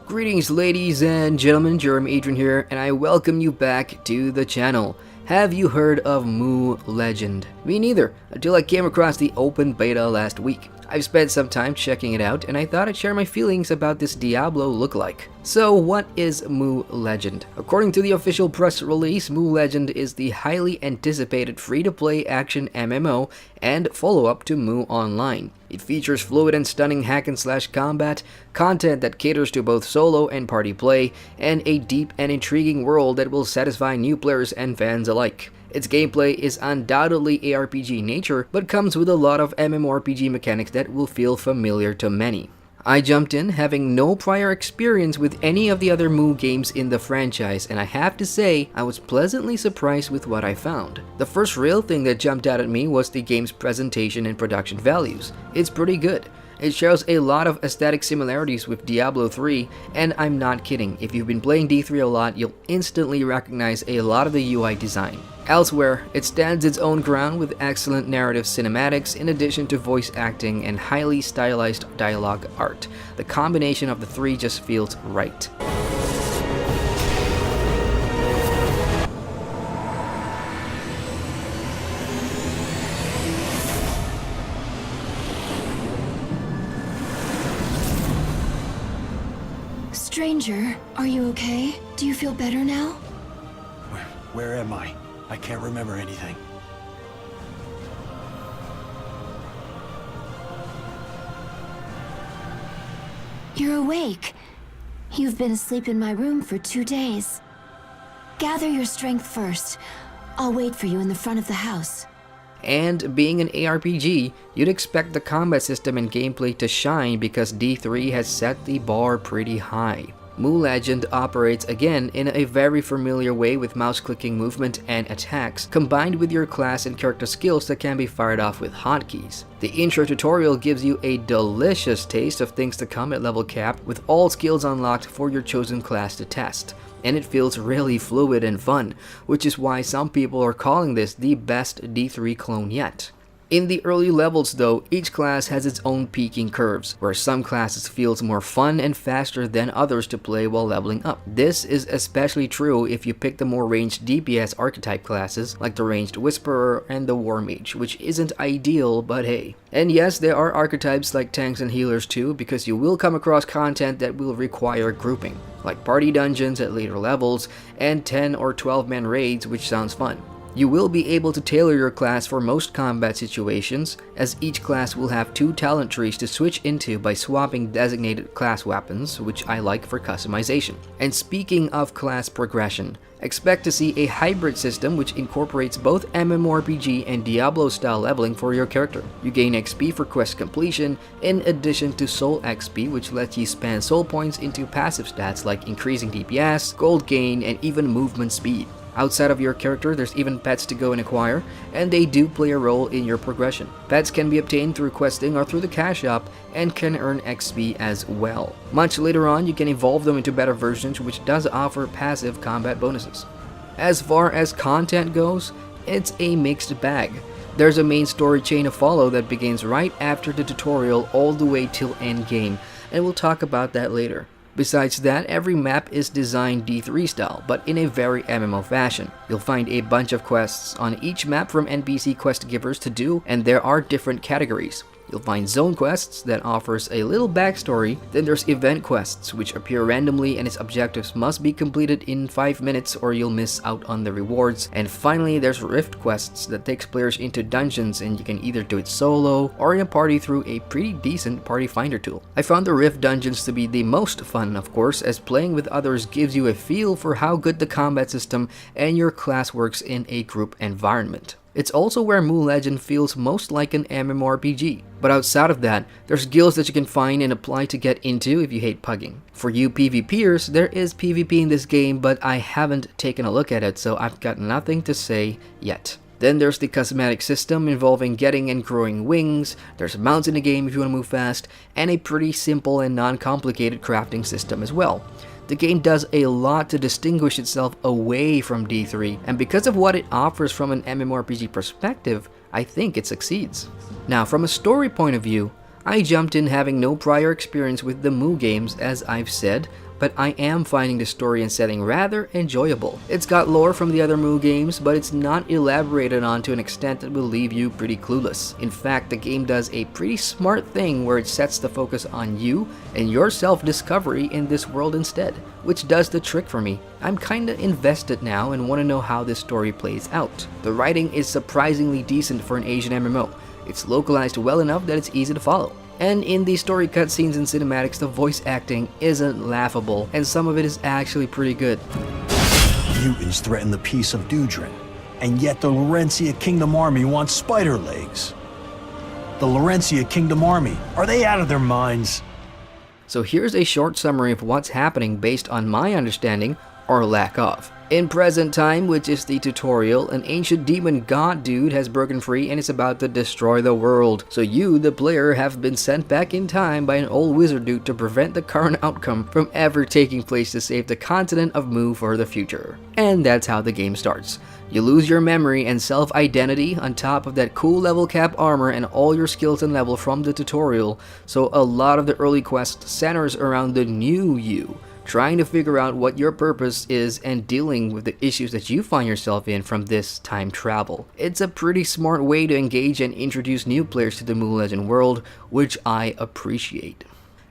Greetings ladies and gentlemen, Adrian here, and I welcome you back to the channel. Have you heard of MMO Legend? Me neither, until I came across the open beta last week. I've spent some time checking it out, and I thought I'd share my feelings about this Diablo lookalike. So what is MMO Legend? According to the official press release, MMO Legend is the highly anticipated free-to-play action MMO and follow-up to MMO Online. It features fluid and stunning hack-and-slash combat, content that caters to both solo and party play, and a deep and intriguing world that will satisfy new players and fans alike. Its gameplay is undoubtedly ARPG nature, but comes with a lot of MMORPG mechanics that will feel familiar to many. I jumped in having no prior experience with any of the other MMO games in the franchise, and I have to say, I was pleasantly surprised with what I found. The first real thing that jumped out at me was the game's presentation and production values. It's pretty good. It shows a lot of aesthetic similarities with Diablo 3, and I'm not kidding, if you've been playing D3 a lot, you'll instantly recognize a lot of the UI design. Elsewhere, it stands its own ground with excellent narrative cinematics in addition to voice acting and highly stylized dialogue art. The combination of the three just feels right. Stranger, are you okay? Do you feel better now? Where am I? I can't remember anything. You're awake. You've been asleep in my room for 2 days. Gather your strength first. I'll wait for you in the front of the house. And being an ARPG, you'd expect the combat system and gameplay to shine because D3 has set the bar pretty high. MMO Legend operates again in a very familiar way with mouse-clicking movement and attacks, combined with your class and character skills that can be fired off with hotkeys. The intro tutorial gives you a delicious taste of things to come at level cap, with all skills unlocked for your chosen class to test. And it feels really fluid and fun, which is why some people are calling this the best D3 clone yet. In the early levels though, each class has its own peaking curves, where some classes feels more fun and faster than others to play while leveling up. This is especially true if you pick the more ranged DPS archetype classes, like the Ranged Whisperer and the War Mage, which isn't ideal, but hey. And yes, there are archetypes like tanks and healers too, because you will come across content that will require grouping, like party dungeons at later levels, and 10 or 12 man raids, which sounds fun. You will be able to tailor your class for most combat situations, as each class will have 2 talent trees to switch into by swapping designated class weapons, which I like for customization. And speaking of class progression, expect to see a hybrid system which incorporates both MMORPG and Diablo style leveling for your character. You gain XP for quest completion, in addition to Soul XP, which lets you spend soul points into passive stats like increasing DPS, gold gain, and even movement speed. Outside of your character, there's even pets to go and acquire, and they do play a role in your progression. Pets can be obtained through questing or through the cash shop, and can earn XP as well. Much later on, you can evolve them into better versions, which does offer passive combat bonuses. As far as content goes, it's a mixed bag. There's a main story chain to follow that begins right after the tutorial all the way till endgame, and we'll talk about that later. Besides that, every map is designed D3 style, but in a very MMO fashion. You'll find a bunch of quests on each map from NPC quest givers to do, and there are different categories. You'll find zone quests that offers a little backstory, then there's event quests which appear randomly and its objectives must be completed in 5 minutes or you'll miss out on the rewards, and finally there's rift quests that takes players into dungeons and you can either do it solo or in a party through a pretty decent party finder tool. I found the rift dungeons to be the most fun, of course, as playing with others gives you a feel for how good the combat system and your class works in a group environment. It's also where MMO Legend feels most like an MMORPG. But outside of that, there's guilds that you can find and apply to get into if you hate pugging. For you PvPers, there is PvP in this game, but I haven't taken a look at it, so I've got nothing to say yet. Then there's the cosmetic system involving getting and growing wings, there's mounts in the game if you want to move fast, and a pretty simple and non-complicated crafting system as well. The game does a lot to distinguish itself away from D3, and because of what it offers from an MMORPG perspective, I think it succeeds. Now, from a story point of view, I jumped in having no prior experience with the Mu games, as I've said, but I am finding the story and setting rather enjoyable. It's got lore from the other Mu games, but it's not elaborated on to an extent that will leave you pretty clueless. In fact, the game does a pretty smart thing where it sets the focus on you and your self-discovery in this world instead, which does the trick for me. I'm kinda invested now and want to know how this story plays out. The writing is surprisingly decent for an Asian MMO. It's localized well enough that it's easy to follow. And in the story cutscenes and cinematics, the voice acting isn't laughable, and some of it is actually pretty good. Mutants threaten the peace of Dudrin, and yet the Laurentia Kingdom Army wants spider legs. The Laurentia Kingdom Army, are they out of their minds? So here's a short summary of what's happening based on my understanding, or lack of. In present time, which is the tutorial, an ancient demon god dude has broken free and is about to destroy the world. So you, the player, have been sent back in time by an old wizard dude to prevent the current outcome from ever taking place to save the continent of Mu for the future. And that's how the game starts. You lose your memory and self-identity on top of that cool level cap armor and all your skills and level from the tutorial, so a lot of the early quest centers around the new you, trying to figure out what your purpose is and dealing with the issues that you find yourself in from this time travel. It's a pretty smart way to engage and introduce new players to the Mu Legend world, which I appreciate.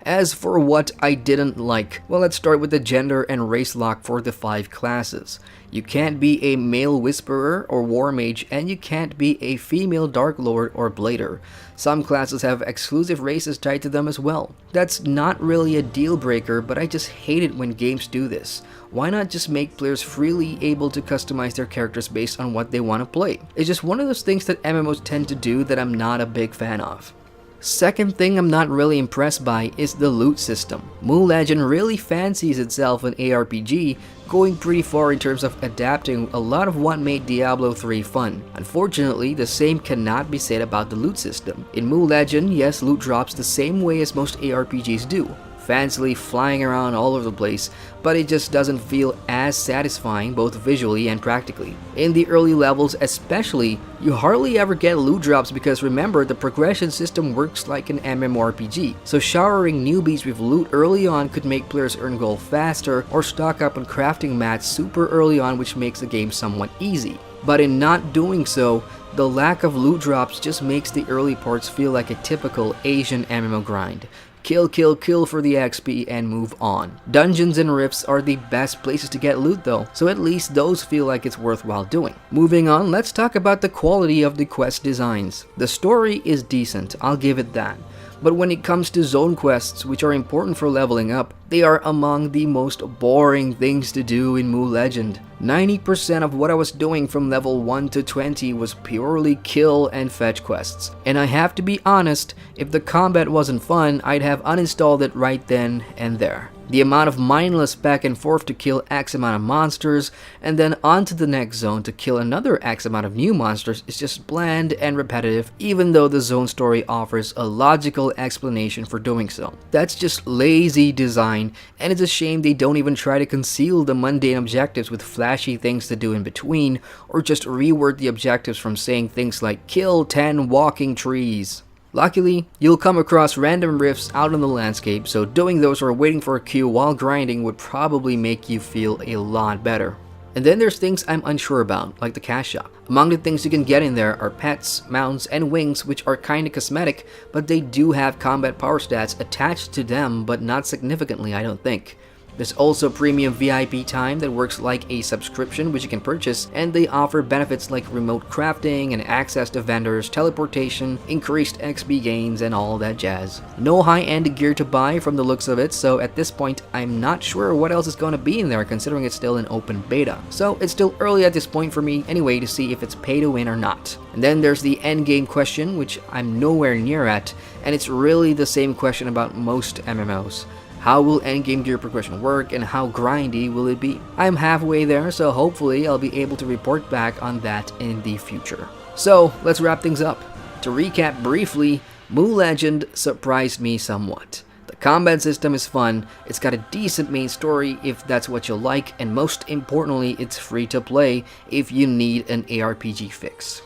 As for what I didn't like, well, let's start with the gender and race lock for the 5 classes. You can't be a male whisperer or war mage, and you can't be a female dark lord or blader. Some classes have exclusive races tied to them as well. That's not really a deal breaker, but I just hate it when games do this. Why not just make players freely able to customize their characters based on what they want to play? It's just one of those things that MMOs tend to do that I'm not a big fan of. Second thing I'm not really impressed by is the loot system. Mu Legend really fancies itself an ARPG, going pretty far in terms of adapting a lot of what made Diablo 3 fun. Unfortunately, the same cannot be said about the loot system. In Mu Legend, yes, loot drops the same way as most ARPGs do, fancily flying around all over the place, but it just doesn't feel as satisfying both visually and practically. In the early levels especially, you hardly ever get loot drops because remember, the progression system works like an MMORPG, so showering newbies with loot early on could make players earn gold faster or stock up on crafting mats super early on, which makes the game somewhat easy. But in not doing so, the lack of loot drops just makes the early parts feel like a typical Asian MMO grind. Kill, kill, kill for the XP and move on. Dungeons and rifts are the best places to get loot though, so at least those feel like it's worthwhile doing. Moving on, let's talk about the quality of the quest designs. The story is decent, I'll give it that. But when it comes to zone quests, which are important for leveling up, they are among the most boring things to do in Mu Legend. 90% of what I was doing from level 1 to 20 was purely kill and fetch quests. And I have to be honest, if the combat wasn't fun, I'd have uninstalled it right then and there. The amount of mindless back and forth to kill X amount of monsters, and then on to the next zone to kill another X amount of new monsters is just bland and repetitive, even though the zone story offers a logical explanation for doing so. That's just lazy design, and it's a shame they don't even try to conceal the mundane objectives with flashy things to do in between, or just reword the objectives from saying things like kill 10 walking trees. Luckily, you'll come across random rifts out on the landscape, so doing those or waiting for a queue while grinding would probably make you feel a lot better. And then there's things I'm unsure about, like the cash shop. Among the things you can get in there are pets, mounts, and wings, which are kinda cosmetic, but they do have combat power stats attached to them, but not significantly, I don't think. There's also premium VIP time that works like a subscription which you can purchase, and they offer benefits like remote crafting and access to vendors, teleportation, increased XP gains, and all that jazz. No high-end gear to buy from the looks of it, so at this point I'm not sure what else is going to be in there considering it's still in open beta. So it's still early at this point for me anyway to see if it's pay to win or not. And then there's the endgame question, which I'm nowhere near at, and it's really the same question about most MMOs. How will endgame gear progression work and how grindy will it be? I'm halfway there, so hopefully I'll be able to report back on that in the future. So let's wrap things up. To recap briefly, Mu Legend surprised me somewhat. The combat system is fun, it's got a decent main story if that's what you like, and most importantly it's free to play if you need an ARPG fix.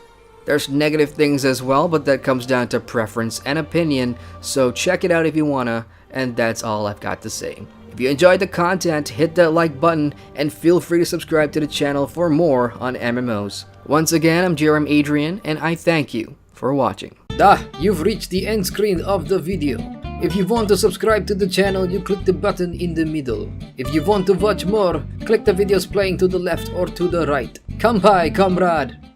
There's negative things as well, but that comes down to preference and opinion, so check it out if you wanna, and that's all I've got to say. If you enjoyed the content, hit that like button and feel free to subscribe to the channel for more on MMOs. Once again, I'm Adrian, and I thank you for watching. You've reached the end screen of the video. If you want to subscribe to the channel, you click the button in the middle. If you want to watch more, click the videos playing to the left or to the right. Come by, comrade!